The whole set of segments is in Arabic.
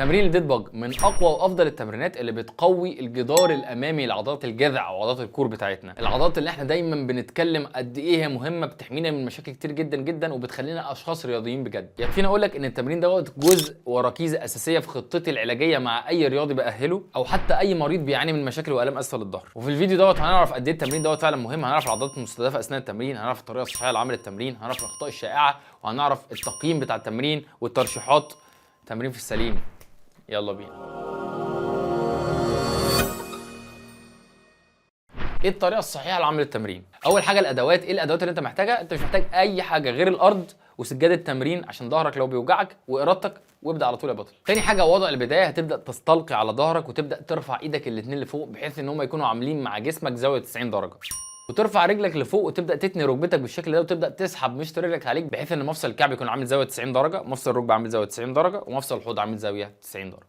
تمرين الديد باج من اقوى وافضل التمرينات اللي بتقوي الجدار الامامي لعضلات الجذع او عضلات الكور بتاعتنا، العضلات اللي احنا دايما بنتكلم قد ايه هي مهمه، بتحمينا من مشاكل كتير جدا جدا وبتخلينا اشخاص رياضيين بجد. يكفينا اقول لك ان التمرين دوت جزء وركيزه اساسيه في خطتي العلاجيه مع اي رياضي باهله او حتى اي مريض بيعاني من مشاكل والام اسفل الظهر. وفي الفيديو دوت هنعرف قد ايه التمرين دوت فعلا مهم، هنعرف العضلات المستهدفه اثناء التمرين، هنعرف الطريقه الصحيحه لعمل التمرين، هنعرف الاخطاء الشائعه، وهنعرف التقييم بتاع التمرين والترشيحات. تمرين في السليم، يلا بينا. ايه الطريقه الصحيحه لعمل التمرين؟ اول حاجه الادوات. ايه الادوات اللي انت محتاجها؟ انت مش محتاج اي حاجه غير الارض وسجاده التمرين عشان ظهرك لو بيوجعك وارادتك، وابدا على طول يا بطل. تاني حاجه وضع البدايه، هتبدا تستلقي على ظهرك وتبدا ترفع ايدك الاثنين لفوق بحيث ان هم يكونوا عاملين مع جسمك زاويه 90 درجه، وترفع رجلك لفوق وتبدا تتني ركبتك بالشكل ده وتبدا تسحب مشط رجلك عليك بحيث ان مفصل الكعب يكون عامل زاويه 90 درجه، مفصل الركبه عامل زاويه 90 درجه، ومفصل الحوض عامل زاويه 90 درجه.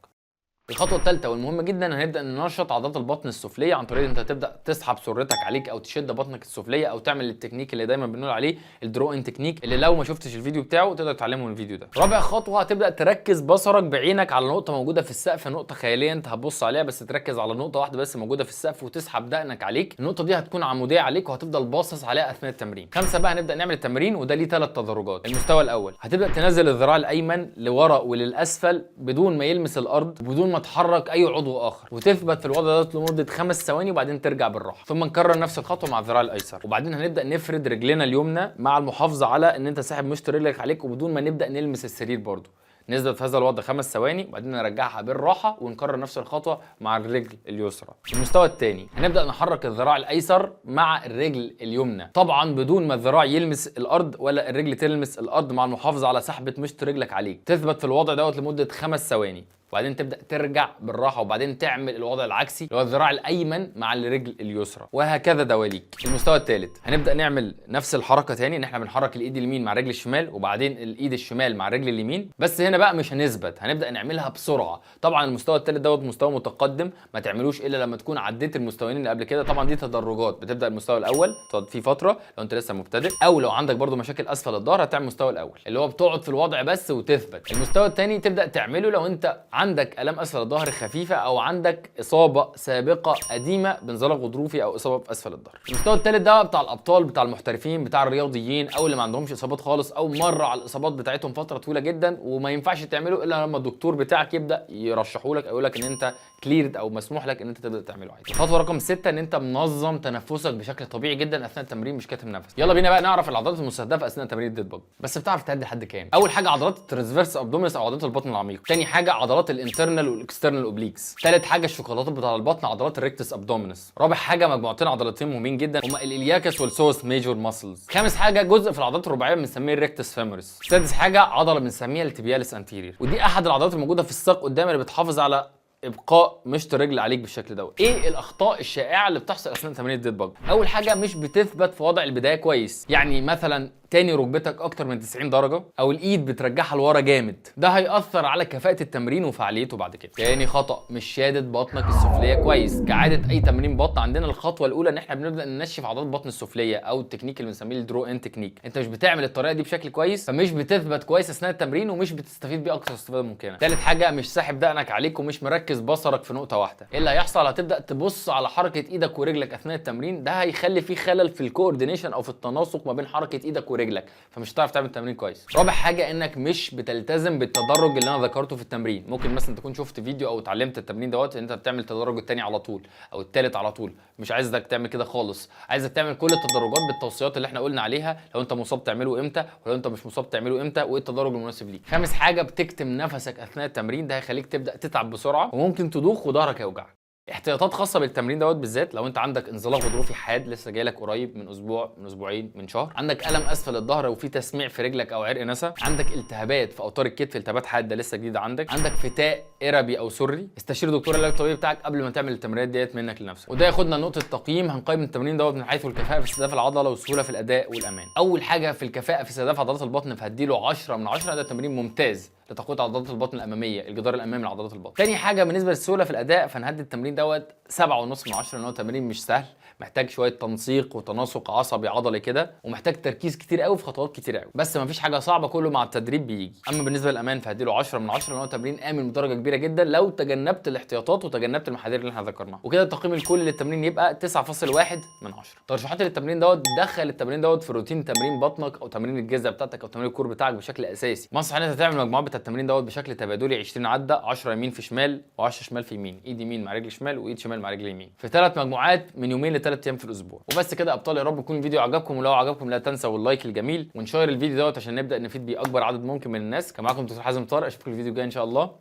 الخطوه الثالثه والمهمه جدا، هنبدا ننشط عضلات البطن السفليه عن طريق انت تبدا تسحب سرتك عليك او تشد بطنك السفليه او تعمل التكنيك اللي دايما بنقول عليه الدرو ان تكنيك، اللي لو ما شفتش الفيديو بتاعه تقدر تتعلمه من الفيديو ده. رابع خطوه، هتبدا تركز بصرك بعينك على نقطه موجوده في السقف، نقطه خياليه انت هتبص عليها بس تركز على نقطه واحده بس موجوده في السقف وتسحب دقنك عليك. النقطه دي هتكون عموديه عليك وهتفضل باصص عليها اثناء التمرين. خمسه بقى، هنبدا نعمل التمرين وده ليه 3 تدرجات. المستوى الاول، هتبدا تنزل الذراع الايمن لورا وللاسفل بدون ما يلمس الارض وبدون ما تحرك اي عضو اخر، وتثبت في الوضع ده لمده 5 ثواني وبعدين ترجع بالراحه، ثم نكرر نفس الخطوه مع الذراع الايسر. وبعدين هنبدا نفرد رجلنا اليمنى مع المحافظه على ان انت ساحب مشط رجلك عليك وبدون ما نبدا نلمس السرير برضو. نثبت في هذا الوضع 5 ثواني وبعدين نرجعها بالراحه ونكرر نفس الخطوه مع الرجل اليسرى. المستوى الثاني، هنبدا نحرك الذراع الايسر مع الرجل اليمنى، طبعا بدون ما الذراع يلمس الارض ولا الرجل تلمس الارض، مع المحافظه على سحبه مشط رجلك عليك. تثبت في الوضع دوت لمده 5 ثواني وبعدين تبدا ترجع بالراحه وبعدين تعمل الوضع العكسي اللي هو الذراع الايمن مع الرجل اليسرى، وهكذا دواليك. المستوى الثالث، هنبدا نعمل نفس الحركه تاني، ان احنا بنحرك الايد اليمين مع الرجل الشمال وبعدين الايد الشمال مع الرجل اليمين، بس هنا بقى مش هنثبت، هنبدا نعملها بسرعه. طبعا المستوى الثالث دوت مستوى متقدم، ما تعملوش الا لما تكون عديت المستويين اللي قبل كده. طبعا دي تدرجات، بتبدا المستوى الاول تقعد فيه فتره لو انت لسه مبتدئ، او لو عندك برده مشاكل اسفل الظهر هتعمل المستوى الاول اللي هو بتقعد في الوضع بس وتثبت. المستوى الثاني تبدا تعمله لو انت عندك الام اسفل الظهر خفيفه او عندك اصابه سابقه قديمه بانزلاق غضروفي او اصابه في اسفل الظهر. المستوى الثالث ده بتاع الابطال، بتاع المحترفين، بتاع الرياضيين او اللي ما عندهمش اصابات خالص او مر على الاصابات بتاعتهم فتره طويله جدا، وما ينفعش تعمله الا لما الدكتور بتاعك يبدا يرشحه لك او يقول لك ان انت كليرد او مسموح لك ان انت تبدا تعمله عادي. الخطوه رقم 6، ان انت منظم تنفسك بشكل طبيعي جدا اثناء التمرين، مش كاتم نفس. يلا بينا بقى نعرف العضلات المستهدفه اثناء تمرين الديد باج. بس بتعرف تعدي لحد كام؟ اول حاجه عضلات الترانسفيرس ابدومينس او عضلات البطن العميق. ثاني حاجه عضلات الانترنال والاكسترنال اوبليكس. ثالث حاجه الشوكولاتات بتاع البطن عضلات الريكتس ابدومينس. رابع حاجه مجموعتين عضلتين مهمين جدا هما الالياكس والسوس ميجور ماسلز. خامس حاجه جزء في العضلات الرباعيه بنسميه الريكتس فيموريس. سادس حاجه عضله بنسميها التيبياليس انتيريور، ودي احد العضلات الموجوده في الساق قدام اللي بتحافظ على ابقاء مشط رجل عليك بالشكل دوت. ايه الاخطاء الشائعه اللي بتحصل اثناء تمرين الديد باج؟ اول حاجه مش بتثبت في وضع البدايه كويس، يعني مثلا تاني ركبتك اكتر من 90 درجه او الايد بترجعها لورا جامد، ده هيأثر على كفاءه التمرين وفعاليته بعد كده. تاني خطأ، مش شادد بطنك السفليه كويس. كعاده اي تمرين بطن عندنا الخطوه الاولى ان احنا بنبدا ننشف عضلات البطن السفليه او التكنيك اللي بنسميه الدرو ان تكنيك. انت مش بتعمل الطريقه دي بشكل كويس فمش بتثبت كويس اثناء التمرين ومش بتستفيد بيه اكتر استفاده ممكنه. ثالث حاجه، مش ساحب دقنك عليك ومش مركز بصرك في نقطه واحده. ايه اللي هيحصل؟ هتبدا تبص على حركه ايدك ورجلك اثناء التمرين، ده هيخلي فيه خلل في الكوردينيشن او في التناسق ما بين حركه ايدك ورجلك، فمش هتعرف تعمل تمرين كويس. رابع حاجه، انك مش بتلتزم بالتدرج اللي انا ذكرته في التمرين. ممكن مثلا تكون شفت فيديو او اتعلمت التمرين دوت ان انت بتعمل التدرج الثاني على طول او الثالث على طول، مش عايزك تعمل كده خالص. عايزك تعمل كل التدرجات بالتوصيات اللي احنا قلنا عليها، لو انت مصاب تعمله امتى ولو انت مش مصاب تعمله امتى وايه التدرج المناسب ليك. خامس حاجه، بتكتم نفسك اثناء التمرين، ده هيخليك تبدا تتعب بسرعه وممكن تدوخ وظهرك هيوجعك. احتياطات خاصه بالتمرين دوت بالذات لو انت عندك انزلاق غضروفي حاد لسه جايلك قريب من اسبوع من اسبوعين من شهر، عندك الم اسفل الظهر وفي تسميع في رجلك او عرق نسا، عندك التهابات في اوتار الكتف، التهابات حاده لسه جديده عندك فتاء اربي او سري، استشير دكتور العلاج الطبيعي بتاعك قبل ما تعمل التمرينات ديت منك لنفسك. وده ياخدنا لنقطه التقييم. هنقيم التمرين دوت من حيث الكفاءه في استهداف العضله والسهوله في الاداء والامان. اول حاجه في الكفاءه في استهداف عضلات البطن فهديله 10 من 10، ده تمرين ممتاز لتقويه عضلات البطن الاماميه، الجدار الامامي لعضلات البطن. تاني حاجه بالنسبه للسهوله في الاداء، فنهدي التمرين دوت 7.5 من 10، ان هو تمرين مش سهل، محتاج شويه تنسيق وتناسق عصبي عضلي كده، ومحتاج تركيز كتير قوي في خطوات كتير قوي، بس مفيش حاجه صعبه، كله مع التدريب بيجي. اما بالنسبه للامان فهديله 10 من 10، ان هو تمرين امن بدرجه كبيره جدا لو تجنبت الاحتياطات وتجنبت المحاذير اللي احنا ذكرناها. وكده التقييم الكلي للتمرين يبقى 9.1 من 10. ترشيحات للتمرين دوت، دخل التمرين دوت في روتين تمرين بطنك او تمرين الجذع بتاعتك او تمرين الكور بتاعك بشكل اساسي. بنصح ان انت تعمل مجموعات بتاع التمرين دوت بشكل تبادلي 20 عده، 10 يمين في شمال و10 شمال في يمين، ايد يمين مع رجل شمال وايد شمال مع رجل يمين، في 3 مجموعات من يومين ل3 ايام في الاسبوع. وبس كده ابطال، يا رب يكون الفيديو عجبكم، ولو عجبكم لا تنسوا اللايك الجميل ونشير الفيديو دوت عشان نبدا نفيد بيه اكبر عدد ممكن من الناس. كان معاكم دكتور حازم طارق، اشوفكم الفيديو الجاي ان شاء الله.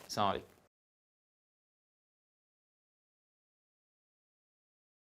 السلام عليكم.